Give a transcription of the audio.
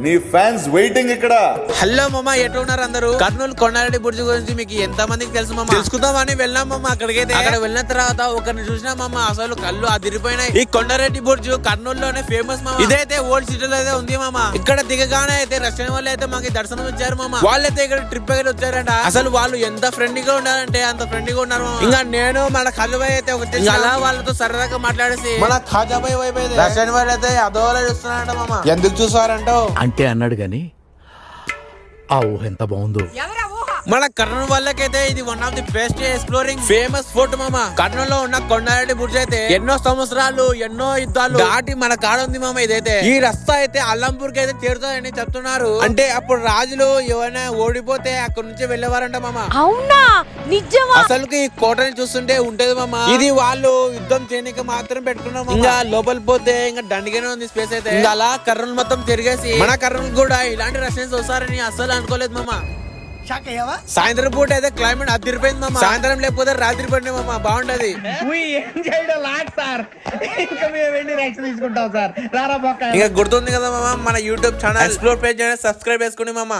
నీ fans waiting ఇక్కడ. Hello మామ, ఎట్లా ఉన్నారు అందరూ? కర్నూలు కొండారెడ్డి బుర్జి గురించి మీకు ఎంత మందికి తెలుసు మామ? తెలుసుకుందామని వెళ్ళాం మామ. అక్కడికైతే అక్కడ వెళ్ళిన తర్వాత ఒకరిని చూసినా మామ, అసలు కళ్ళు అదిరిపోయినాయి. ఈ కొండారెడ్డి బుర్జు కర్నూలులోనే ఫేమస్ మామ. ఇదైతే ఓల్డ్ సిటీలో అయితే ఉంది మామ. ఇక్కడ దిగగానే అయితే రష్యన్ వాళ్ళు అయితే మాకు దర్శనం ఇచ్చారు మామ. వాళ్ళైతే ఇక్కడ ట్రిప్ అయితే వచ్చారంట. అసలు వాళ్ళు ఎంత ఫ్రెండ్లీగా ఉన్నారంటే అంత ఫ్రెండ్లీగా ఉన్నారు మామ. ఇంకా నేను మన ఖాజాబాయ్ అయితే వచ్చేసి అలా వాళ్ళతో సరదాగా మాట్లాడేసి మన ఖాజాబాయ్ వైపు అయితే రష్యన్ వాళ్ళు అయితే అదోలా చూస్తున్నారంట మామ. ఎందుకు చూసారంటావు అంటే అన్నాడు గాని ఆ ఊహ ఎంత బాగుందో. మన కర్నూలు వాళ్ళకైతే ఇది one of the best exploring famous fort మామ. కర్నూలులో ఉన్న కొండారెడ్డి బుర్జ్ అయితే ఎన్నో సంవత్సరాలు ఎన్నో యుద్ధాలు దాటి మన కాడ ఉంది మామ. ఇదైతే ఈ రస్తా అయితే అల్లంపూర్ కి అయితే చేరుతుందని చెప్తున్నారు. అంటే అప్పుడు రాజులు ఎవరైనా ఓడిపోతే అక్కడ నుంచి వెళ్ళేవారంట మామ. అవునా, నిజమా? అసలుకి ఈ కోటని చూస్తుంటే ఉంటది మామ. ఇది వాళ్ళు యుద్ధం చేయడానికి మాత్రం పెట్టుకున్నాం. ఇంకా లోపల పోతే ఇంకా దండిగానే ఉంది స్పేస్ అయితే. ఇంకా అలా కర్నూలు మొత్తం తిరిగేసి మన కర్నూలు కూడా ఇలాంటి రష్యన్స్ వస్తారని అస్సలు అనుకోలేదు మామ. సాయంత్రం పూట అయితే క్లైమేట్ అదిరిపోయింది మామ. సాయంత్రం లేకపోతే రాత్రి పడిన మామ, బాగుంటది. ఇంకా గుర్తుంది కదా మామ, మన YouTube channel explore page subscribe చేసుకోండి మామ.